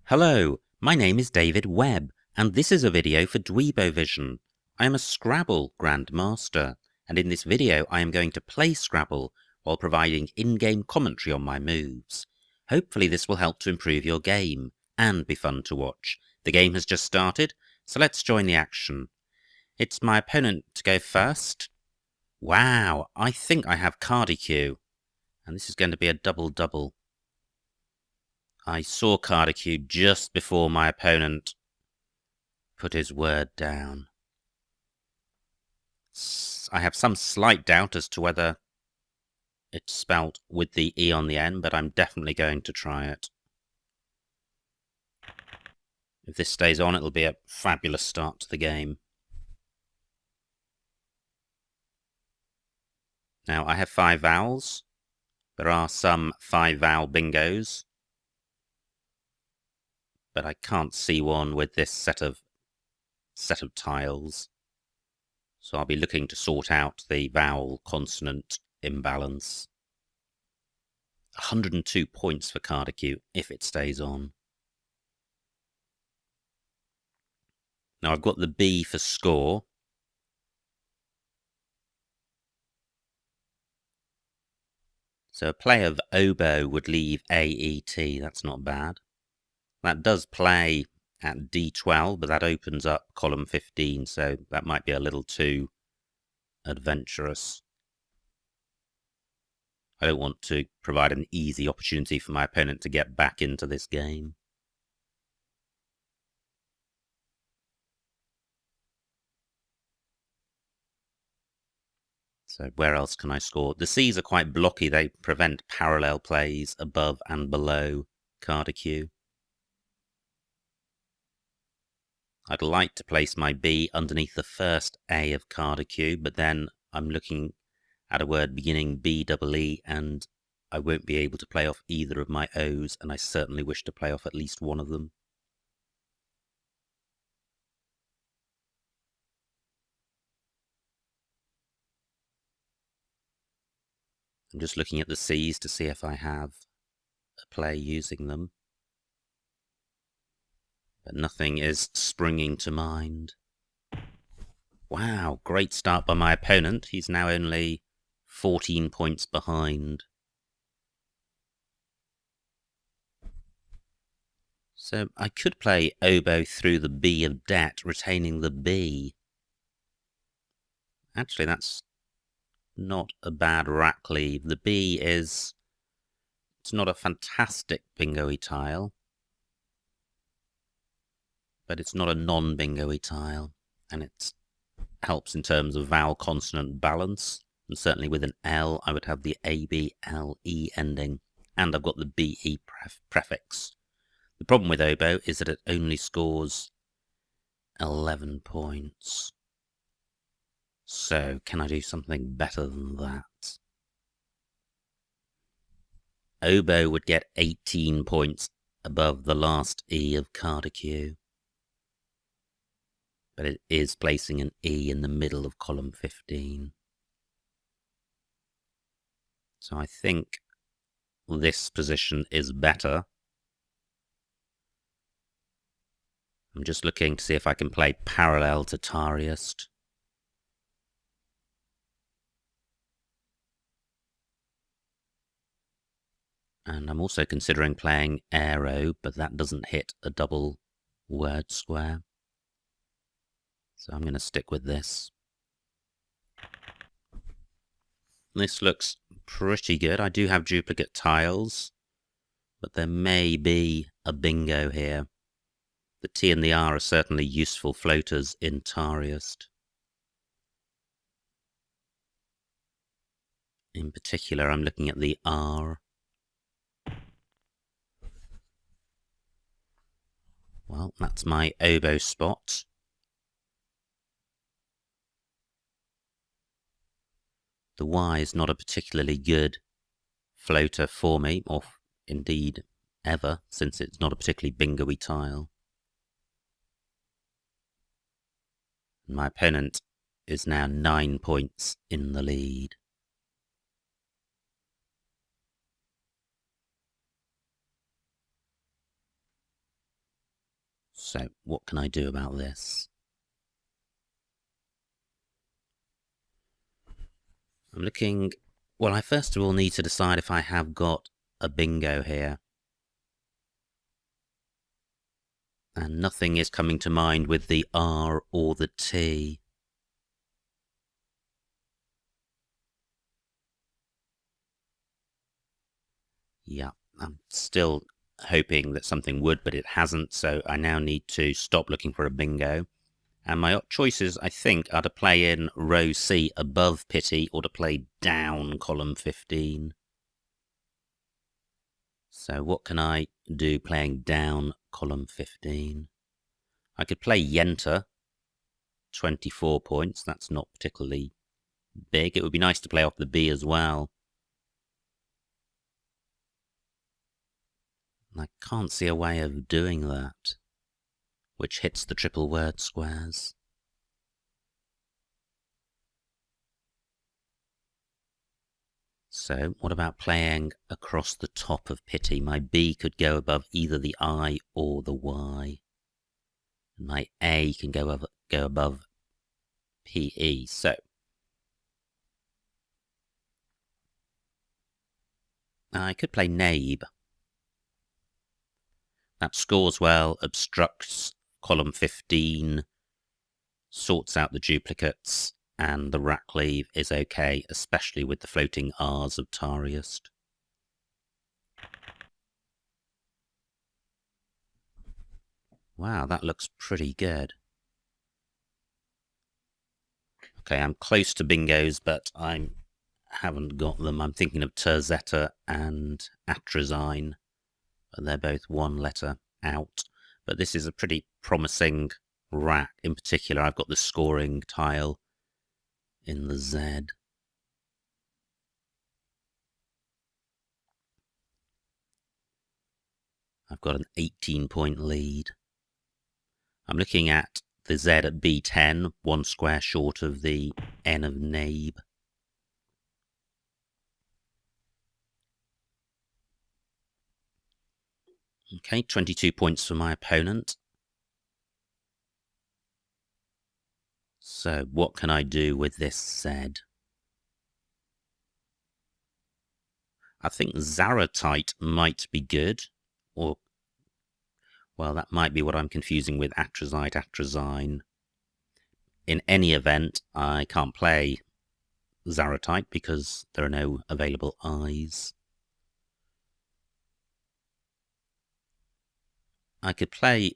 Hello, my name is David Webb, and this is a video for Dweebovision. I am a Scrabble grandmaster, and in this video I am going to play Scrabble while providing in-game commentary on my moves. Hopefully this will help to improve your game, and be fun to watch. The game has just started, so let's join the action. It's my opponent to go first. Wow, I think I have Cardicue, and this is going to be a double-double. I saw Cardicue just before my opponent put his word down. I have some slight doubt as to whether it's spelt with the E on the end, but I'm definitely going to try it. If this stays on, it'll be a fabulous start to the game. Now, I have 5 vowels. There are some 5-vowel bingos, but I can't see one with this set of tiles. So I'll be looking to sort out the vowel-consonant imbalance. 102 points for Cardicue if it stays on. Now I've got the B for score. So a play of oboe would leave AET, that's not bad. That does play at D12, but that opens up column 15, so that might be a little too adventurous. I don't want to provide an easy opportunity for my opponent to get back into this game. So where else can I score? The C's are quite blocky. They prevent parallel plays above and below Cardicue. I'd like to place my B underneath the first A of Cardicue, but then I'm looking at a word beginning BEE, and I won't be able to play off either of my O's, and I certainly wish to play off at least one of them. I'm just looking at the C's to see if I have a play using them. But nothing is springing to mind. Wow, great start by my opponent. He's now only 14 points behind. So I could play oboe through the B of det, retaining the B. Actually, that's not a bad rack leave. The B it's not a fantastic bingo-y tile, but it's not a non-bingo-y tile, and it helps in terms of vowel-consonant balance, and certainly with an L, I would have the ABLE ending, and I've got the BE prefix. The problem with oboe is that it only scores 11 points. So, can I do something better than that? Oboe would get 18 points above the last E of Cardicue. But it is placing an E in the middle of column 15. So I think this position is better. I'm just looking to see if I can play parallel to Tariest. And I'm also considering playing aero, but that doesn't hit a double word square. So I'm going to stick with this. This looks pretty good. I do have duplicate tiles, but there may be a bingo here. The T and the R are certainly useful floaters in Tariest. In particular, I'm looking at the R. Well, that's my oboe spot. The Y is not a particularly good floater for me, or indeed ever, since it's not a particularly bingo-y tile. My opponent is now 9 points in the lead. So what can I do about this? I'm looking... Well, I first of all need to decide if I have got a bingo here. And nothing is coming to mind with the R or the T. Yeah, I'm still hoping that something would, but it hasn't, so I now need to stop looking for a bingo. And my choices, I think, are to play in row C above pity or to play down column 15. So what can I do playing down column 15? I could play Yenter, 24 points. That's not particularly big. It would be nice to play off the B as well. I can't see a way of doing that, which hits the triple word squares. So what about playing across the top of pity? My B could go above either the I or the Y. And my A can go above PE. So I could play NABE. That scores well, obstructs column 15, sorts out the duplicates, and the rack leave is okay, especially with the floating R's of Tariest. Wow, that looks pretty good. Okay, I'm close to bingos, but I haven't got them. I'm thinking of Terzetta and Atrazine. They're both one letter out. But this is a pretty promising rack. In particular, I've got the scoring tile in the Z. I've got an 18-point lead. I'm looking at the Z at B10, one square short of the N of NABE. Okay, 22 points for my opponent. So what can I do with this Z? I think Zaratite might be good, or, well, that might be what I'm confusing with Atrazite, Atrazine. In any event, I can't play Zaratite because there are no available eyes. I could play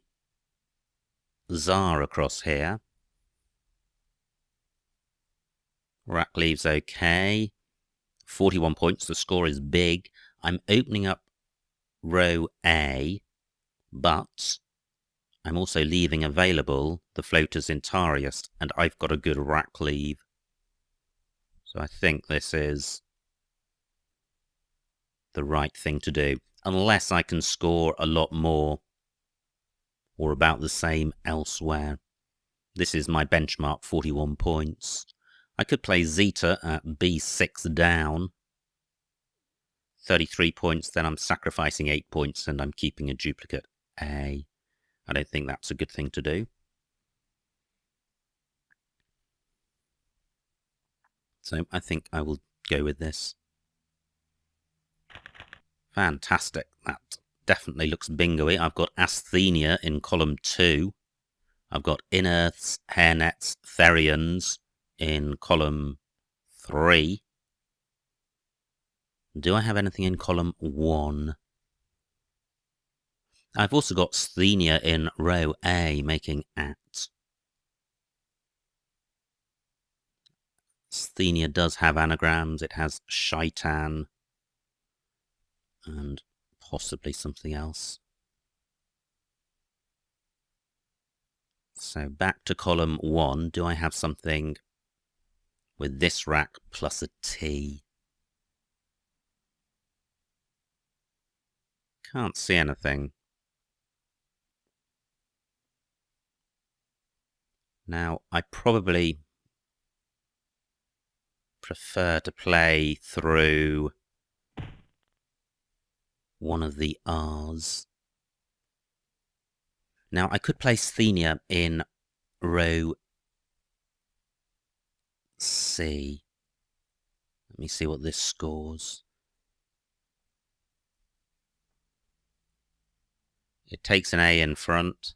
Tsar across here. Rack leaves okay. 41 points, the score is big. I'm opening up row A, but I'm also leaving available the floaters in Tariest, and I've got a good rack leave. So I think this is the right thing to do, unless I can score a lot more or about the same elsewhere. This is my benchmark, 41 points. I could play Zeta at B6 down. 33 points, then I'm sacrificing 8 points and I'm keeping a duplicate A. I don't think that's a good thing to do. So I think I will go with this. Fantastic. That definitely looks bingo-y. I've got Asthenia in column 2. I've got Inerths, Hairnets, Therians in column 3. Do I have anything in column 1? I've also got Sthenia in row A, making at. Sthenia does have anagrams. It has Shaitan and possibly something else. So back to column 1. Do I have something with this rack plus a T? Can't see anything. Now, I probably prefer to play through one of the R's. Now, I could play Sthenia in row C. Let me see what this scores. It takes an A in front.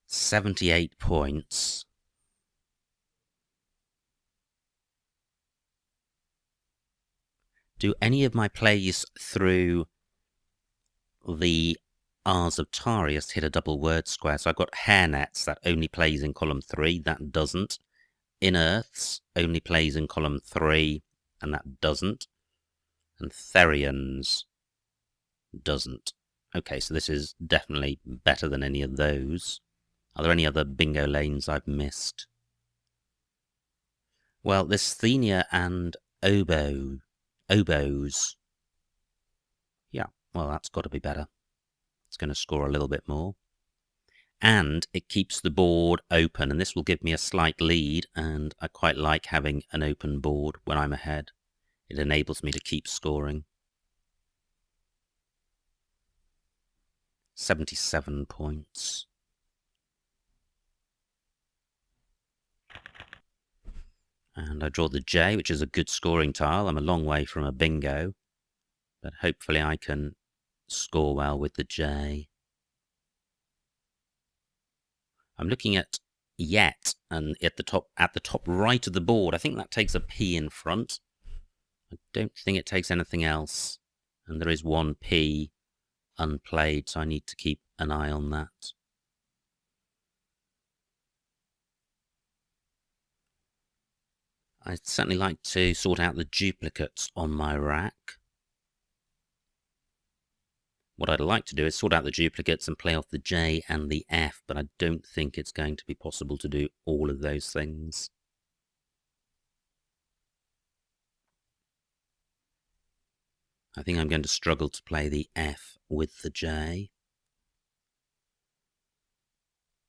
78 points. Do any of my plays through the R's of Tarius hit a double word square? So I've got Hairnets, that only plays in column 3, that doesn't. Inearths only plays in column 3, and that doesn't. And Therians doesn't. Okay, so this is definitely better than any of those. Are there any other bingo lanes I've missed? Well, there's Sthenia and oboes. Yeah, well, that's got to be better. It's going to score a little bit more. And it keeps the board open, and this will give me a slight lead, and I quite like having an open board when I'm ahead. It enables me to keep scoring. 77 points. And I draw the J, which is a good scoring tile. I'm a long way from a bingo, but hopefully I can score well with the J. I'm looking at yet, and at the top right of the board, I think that takes a P in front. I don't think it takes anything else, and there is one P unplayed, so I need to keep an eye on that. I'd certainly like to sort out the duplicates on my rack. What I'd like to do is sort out the duplicates and play off the J and the F, but I don't think it's going to be possible to do all of those things. I think I'm going to struggle to play the F with the J.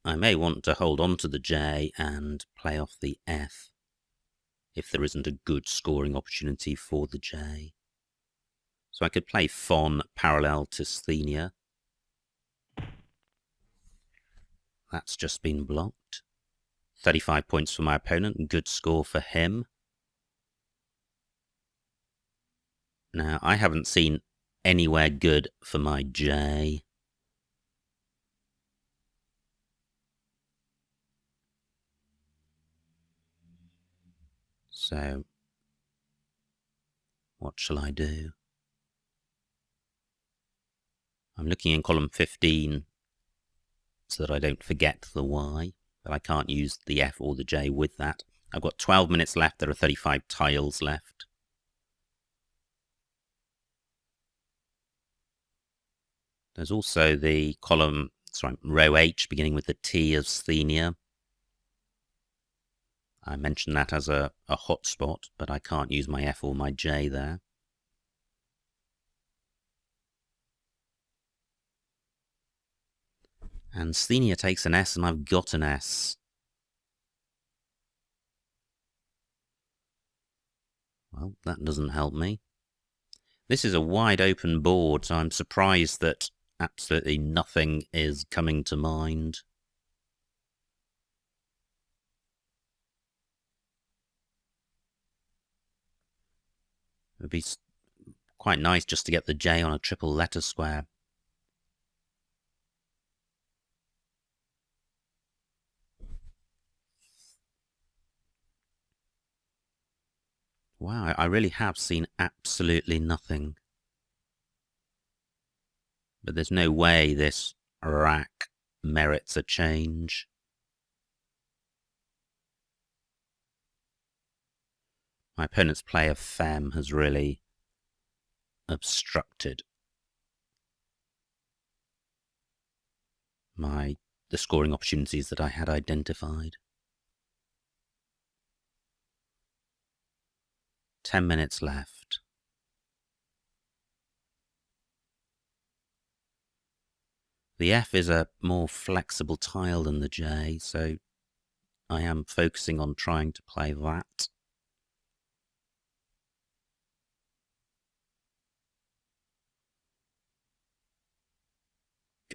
I may want to hold on to the J and play off the F if there isn't a good scoring opportunity for the J. So I could play Fon parallel to Sthenia. That's just been blocked. 35 points for my opponent, good score for him. Now, I haven't seen anywhere good for my J. So, what shall I do? I'm looking in column 15 so that I don't forget the Y, but I can't use the F or the J with that. I've got 12 minutes left, there are 35 tiles left. There's also the row H beginning with the T of Sthenia. I mentioned that as a hot spot, but I can't use my F or my J there. And Sthenia takes an S, and I've got an S. Well, that doesn't help me. This is a wide open board, so I'm surprised that absolutely nothing is coming to mind. It would be quite nice just to get the J on a triple letter square. Wow, I really have seen absolutely nothing. But there's no way this rack merits a change. My opponent's play of Femme has really obstructed the scoring opportunities that I had identified. 10 minutes left. The F is a more flexible tile than the J, so I am focusing on trying to play that.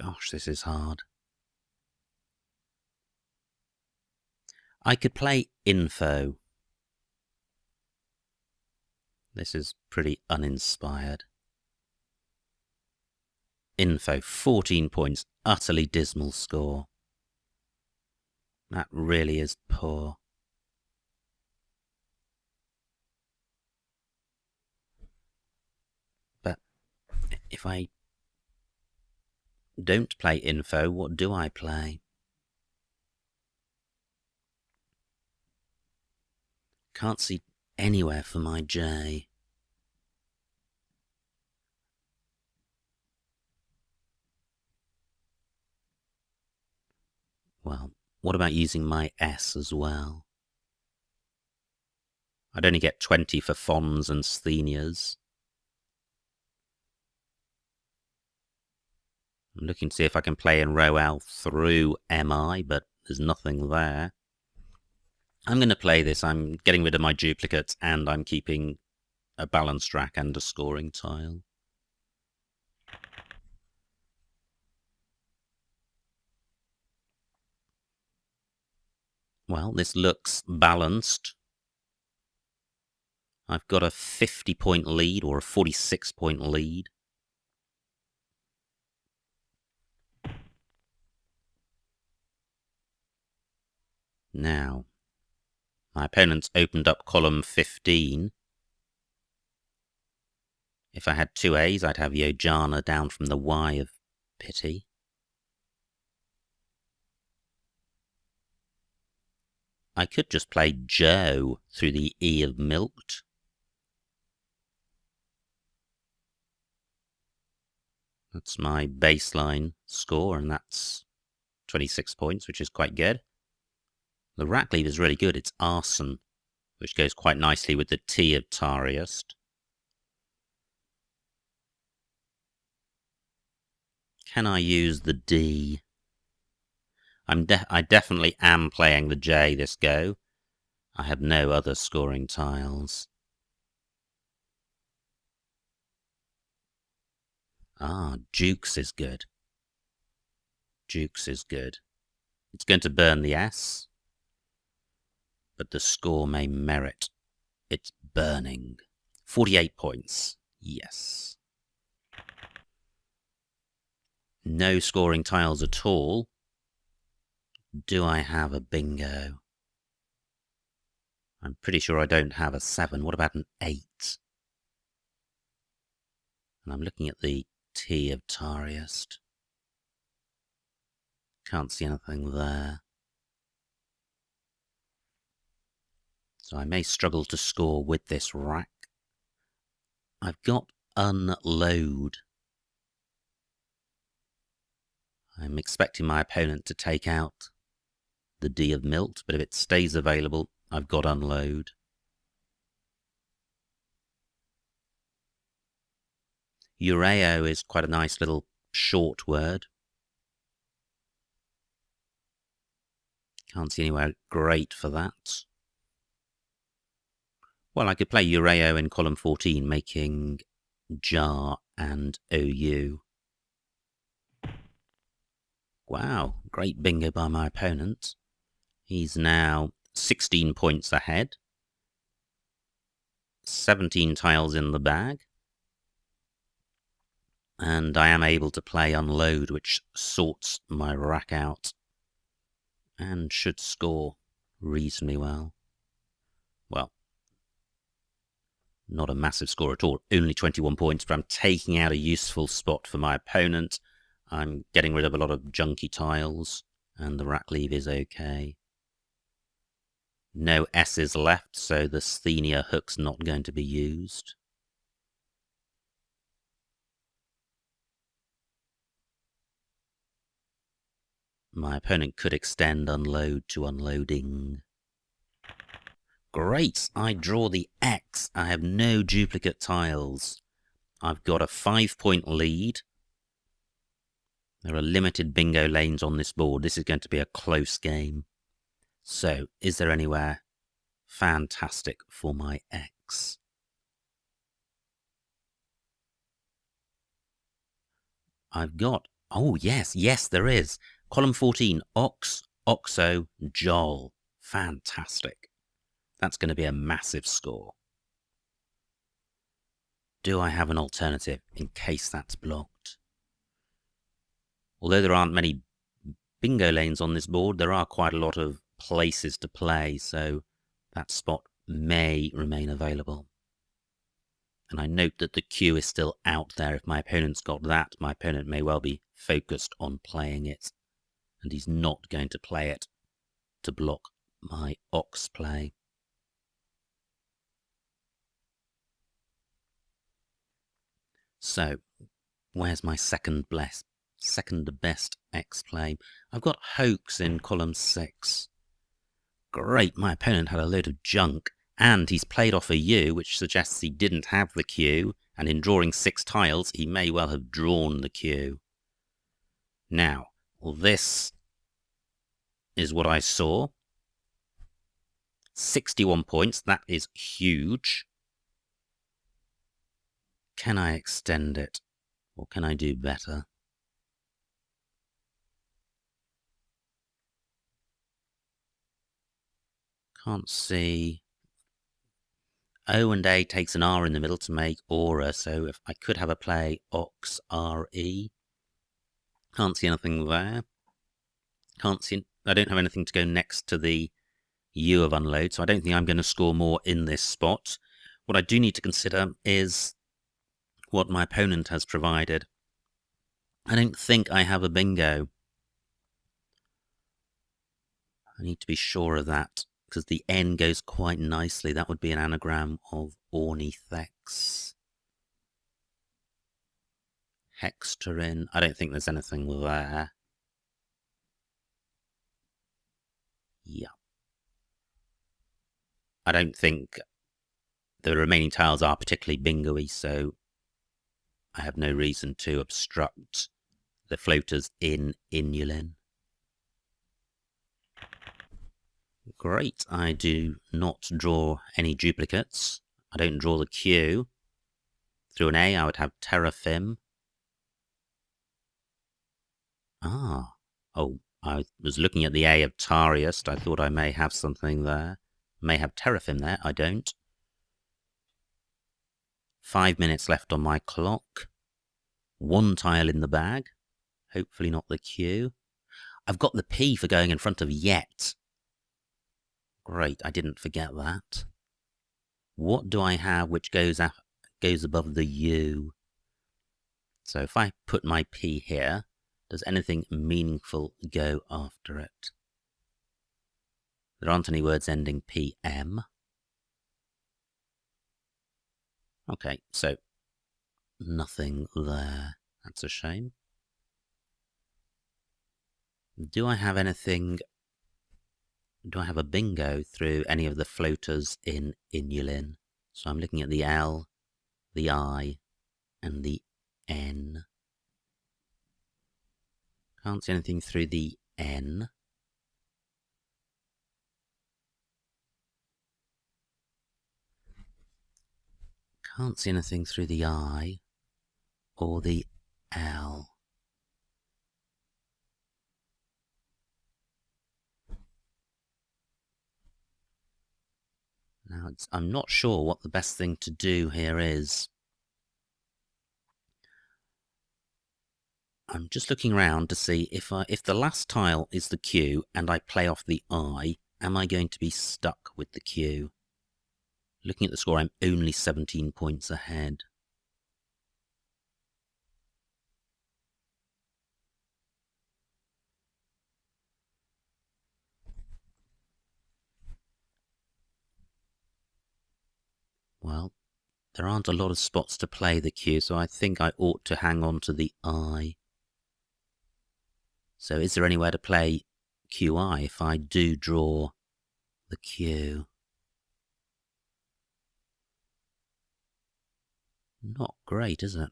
Gosh, this is hard. I could play info. This is pretty uninspired. Info, 14 points. Utterly dismal score. That really is poor. But if I don't play info, what do I play? Can't see anywhere for my J. Well, what about using my S as well? I'd only get 20 for Fons and Sthenias. I'm looking to see if I can play in row L through MI, but there's nothing there. I'm going to play this. I'm getting rid of my duplicates, and I'm keeping a balanced rack and a scoring tile. Well, this looks balanced. I've got a 50-point lead or a 46-point lead. Now, my opponent's opened up column 15. If I had two A's, I'd have Yojana down from the Y of pity. I could just play Joe through the E of milked. That's my baseline score, and that's 26 points, which is quite good. The rack lead is really good. It's arson, which goes quite nicely with the T of Tariest. Can I use the D? I definitely am playing the J this go. I have no other scoring tiles. Ah, Dukes is good. Dukes is good. It's going to burn the S, but the score may merit its burning. 48 points. Yes. No scoring tiles at all. Do I have a bingo? I'm pretty sure I don't have a 7. What about an 8? And I'm looking at the T of Tariest. Can't see anything there. So I may struggle to score with this rack. I've got unload. I'm expecting my opponent to take out the D of milked, but if it stays available, I've got unload. Ureo is quite a nice little short word. Can't see anywhere great for that. Well, I could play Ureo in column 14, making jar and OU. Wow, great bingo by my opponent. He's now 16 points ahead. 17 tiles in the bag. And I am able to play unload, which sorts my rack out and should score reasonably well. Well, not a massive score at all, only 21 points, but I'm taking out a useful spot for my opponent. I'm getting rid of a lot of junky tiles, and the rack leave is okay. No S's left, so the Sthenia hook's not going to be used. My opponent could extend unload to unloading. Great, I draw the X. I have no duplicate tiles. I've got a 5-point lead. There are limited bingo lanes on this board. This is going to be a close game. So, is there anywhere fantastic for my X? I've got Oh, yes, yes, there is. Column 14, ox, oxo, joel. Fantastic. That's going to be a massive score. Do I have an alternative in case that's blocked? Although there aren't many bingo lanes on this board, there are quite a lot of places to play, so that spot may remain available. And I note that the cue is still out there. If my opponent's got that, my opponent may well be focused on playing it, and he's not going to play it to block my ox play. So, where's my second best X play? I've got hoax in column 6. Great, my opponent had a load of junk, and he's played off a U, which suggests he didn't have the cue, and in drawing 6 tiles, he may well have drawn the cue. Now, well, this is what I saw. 61 points, that is huge. Can I extend it? Or can I do better? Can't see. O and A takes an R in the middle to make aura, so if I could have a play ox RE. Can't see anything there. Can't see. I don't have anything to go next to the U of unload, so I don't think I'm going to score more in this spot. What I do need to consider is what my opponent has provided. I don't think I have a bingo. I need to be sure of that, because the N goes quite nicely. That would be an anagram of ornitheks. Hexterin. I don't think there's anything there. Yeah. I don't think the remaining tiles are particularly bingo-y, so I have no reason to obstruct the floaters in inulin. Great, I do not draw any duplicates. I don't draw the Q. Through an A, I would have Terrafim. Ah, oh, I was looking at the A of Tariust. I thought I may have something there. May have Terrafim there, I don't. 5 minutes left on my clock. 1 tile in the bag. Hopefully not the Q. I've got the P for going in front of yet. Great, I didn't forget that. What do I have which goes above the U? So if I put my P here, does anything meaningful go after it? There aren't any words ending PM. Okay, so nothing there. That's a shame. Do I have anything? Do I have a bingo through any of the floaters in inulin? So I'm looking at the L, the I, and the N. Can't see anything through the N. Can't see anything through the I or the L. Now, I'm not sure what the best thing to do here is. I'm just looking around to see if the last tile is the Q and I play off the I, am I going to be stuck with the Q? Looking at the score, I'm only 17 points ahead. Well, there aren't a lot of spots to play the Q, so I think I ought to hang on to the I. So is there anywhere to play QI if I do draw the Q? Not great, is it?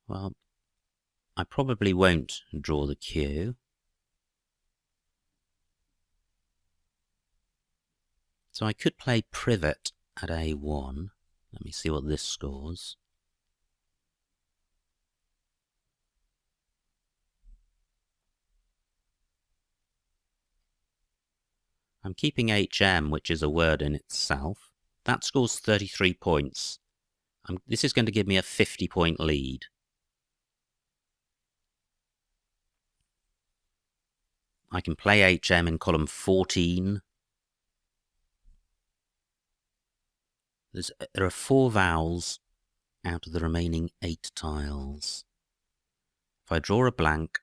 Well, I probably won't draw the Q. So I could play privet at A1. Let me see what this scores. I'm keeping HM, which is a word in itself. That scores 33 points. This is going to give me a 50-point lead. I can play HM in column 14. There are 4 vowels out of the remaining 8 tiles. If I draw a blank,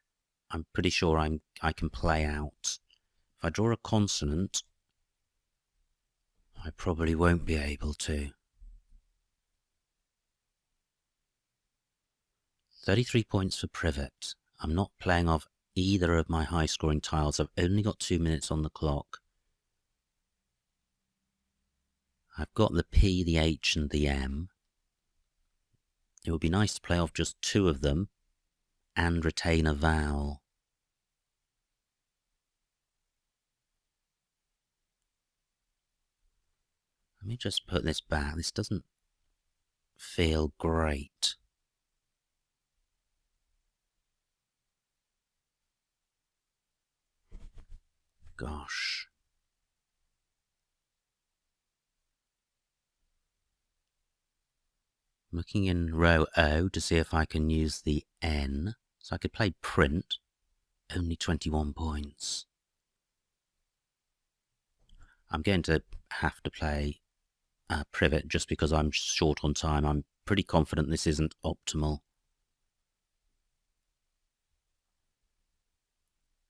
I'm pretty sure I can play out. If I draw a consonant, I probably won't be able to. 33 points for privet. I'm not playing off either of my high-scoring tiles. I've only got 2 minutes on the clock. I've got the P, the H, and the M. It would be nice to play off just 2 of them and retain a vowel. Let me just put this back. This doesn't feel great. Gosh. I'm looking in row O to see if I can use the N. So I could play print. Only 21 points. I'm going to have to play privet just because I'm short on time. I'm pretty confident this isn't optimal.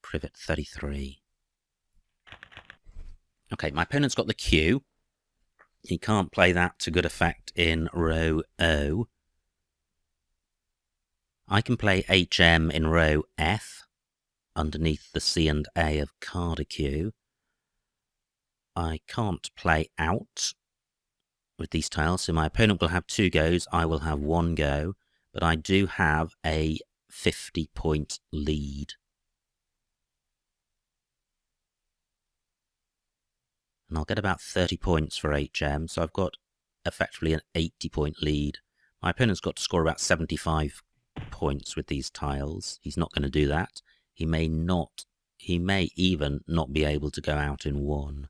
Privet 33. Okay, my opponent's got the Q. He can't play that to good effect in row O. I can play HM in row F, underneath the C and A of Cardiq. I can't play out with these tiles, so my opponent will have 2 goes, I will have 1 go, but I do have a 50-point lead. And I'll get about 30 points for HM, so I've got effectively an 80-point lead. My opponent's got to score about 75 points with these tiles. He's not going to do that. He may even not be able to go out in 1.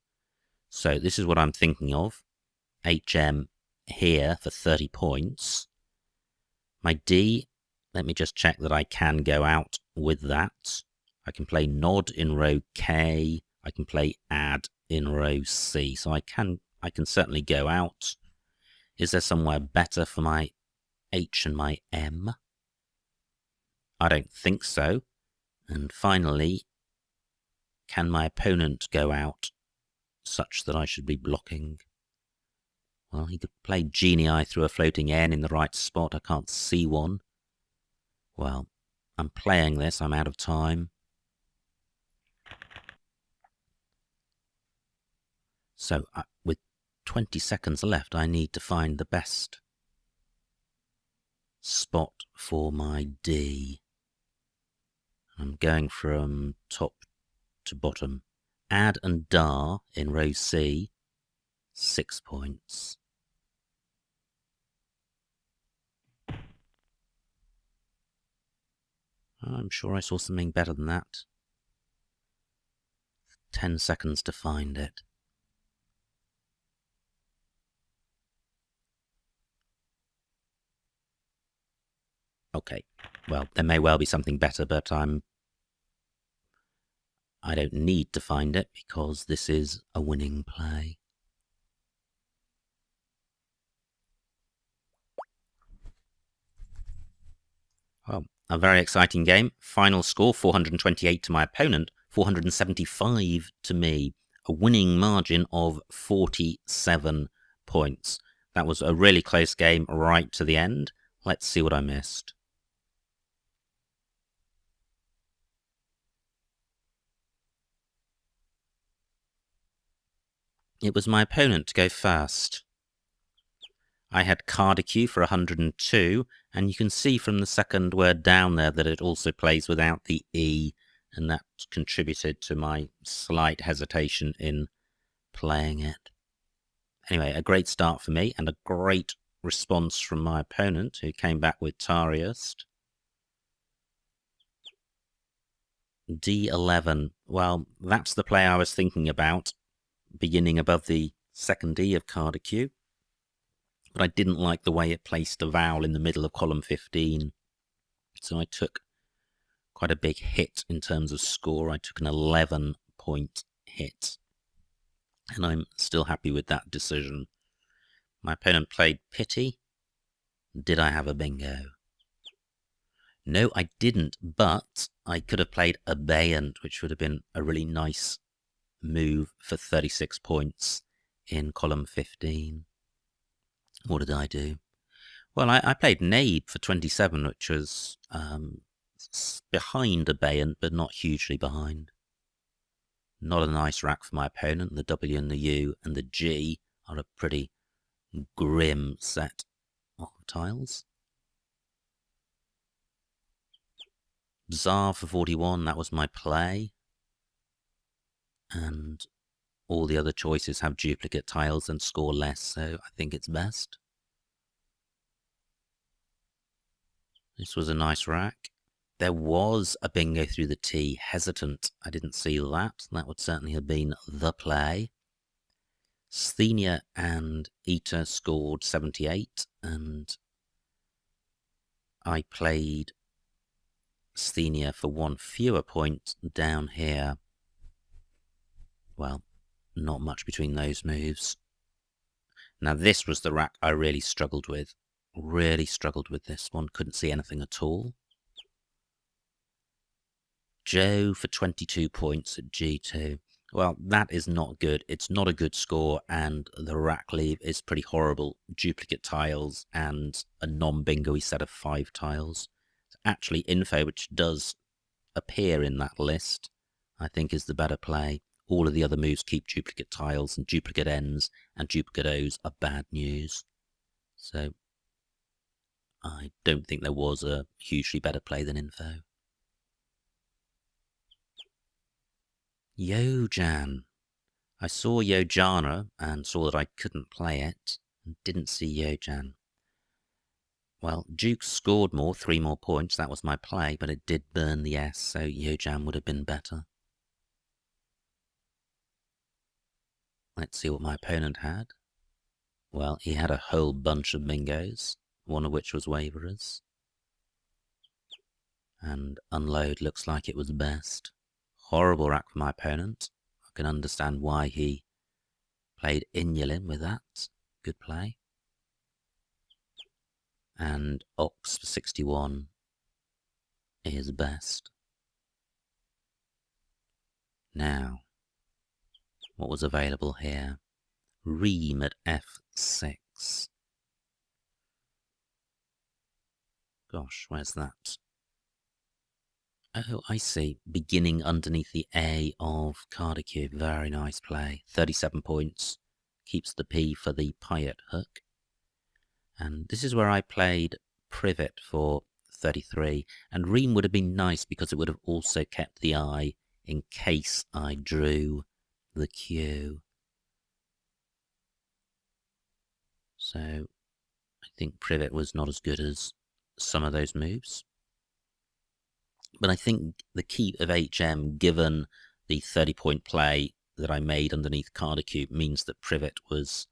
So this is what I'm thinking of. HM here for 30 points. My D, let me just check that I can go out with that. I can play nod in row K. I can play add in row C. So I can certainly go out. Is there somewhere better for my H and my M? I don't think so. And finally, can my opponent go out such that I should be blocking? Well, he could play genii through a floating N in the right spot. I can't see one. Well, I'm playing this. I'm out of time. So, with 20 seconds left, I need to find the best spot for my D. I'm going from top to bottom. Add and dar in row C, 6 points. I'm sure I saw something better than that. 10 seconds to find it. Okay, well, there may well be something better, but I don't need to find it because this is a winning play. Well, a very exciting game. Final score, 428 to my opponent, 475 to me. A winning margin of 47 points. That was a really close game right to the end. Let's see what I missed. It was my opponent to go first. I had Cardiq for 102, and you can see from the second word down there that it also plays without the E, and that contributed to my slight hesitation in playing it. Anyway, a great start for me and a great response from my opponent, who came back with Tariust. D11. Well, that's the play I was thinking about, beginning above the second D of Cardiq. But I didn't like the way it placed a vowel in the middle of column 15. So I took quite a big hit in terms of score. I took an 11-point hit. And I'm still happy with that decision. My opponent played Pity. Did I have a bingo? No, I didn't, but I could have played Abeyant, which would have been a really nice move for 36 points in column 15. What did I do? Well, I played Nabe for 27, which was behind Abeyant, but not hugely behind. Not a nice rack for my opponent. The W and the U and the G are a pretty grim set of tiles. Bizarre for 41, that was my play. And all the other choices have duplicate tiles and score less, so I think it's best. This was a nice rack. There was a bingo through the T. Hesitant. I didn't see that. That would certainly have been the play. Sthenia and Eta scored 78, and I played Sthenia for one fewer point down here. Well, not much between those moves. Now this was the rack I really struggled with. Really struggled with this one. Couldn't see anything at all. Joe for 22 points at G2. Well, that is not good. It's not a good score, and the rack leave is pretty horrible. Duplicate tiles and a non-bingo-y set of 5 tiles. Actually, Info, which does appear in that list, I think is the better play. All of the other moves keep duplicate tiles, and duplicate N's and duplicate O's are bad news. So I don't think there was a hugely better play than Info. Yojan. I saw Yojana and saw that I couldn't play it, and didn't see Yojan. Well, Duke scored more, 3 more points. That was my play, but it did burn the S, so Yojan would have been better. Let's see what my opponent had. Well, he had a whole bunch of bingos, one of which was waverers. And unload looks like it was best. Horrible rack for my opponent. I can understand why he played Inyalin with that. Good play. And Ox for 61 is best. Now, what was available here? Ream at F6. Gosh, where's that? Oh, I see. Beginning underneath the A of Cardiq. Very nice play. 37 points. Keeps the P for the Piot hook. And this is where I played Privet for 33. And Ream would have been nice because it would have also kept the I in case I drew the Q. So I think Privet was not as good as some of those moves. But I think the key of HM, given the 30-point play that I made underneath Cardiq, means that Privet was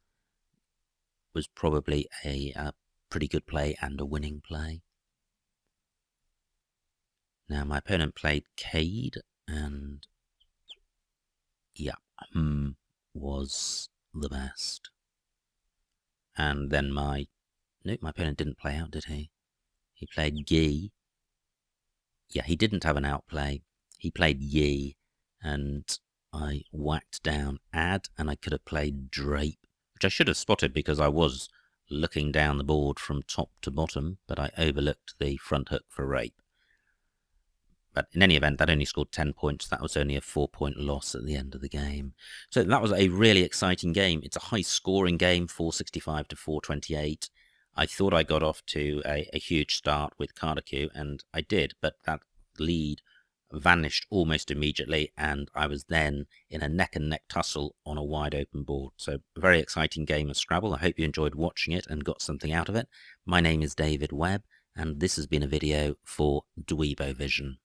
probably a pretty good play and a winning play. Now my opponent played Cade, and yeah, was the best. And then my opponent didn't play out, did he? He played Yi. Yeah, he didn't have an outplay. He played Yi, and I whacked down Ad, and I could have played Drape, which I should have spotted because I was looking down the board from top to bottom, but I overlooked the front hook for Rape. But in any event, that only scored 10 points. That was only a 4-point loss at the end of the game. So that was a really exciting game. It's a high-scoring game, 465 to 428. I thought I got off to a huge start with Cardiq, and I did, but that lead vanished almost immediately, and I was then in a neck and neck tussle on a wide open board. So a very exciting game of Scrabble. I hope you enjoyed watching it and got something out of it. My name is David Webb, and this has been a video for Dweebovision.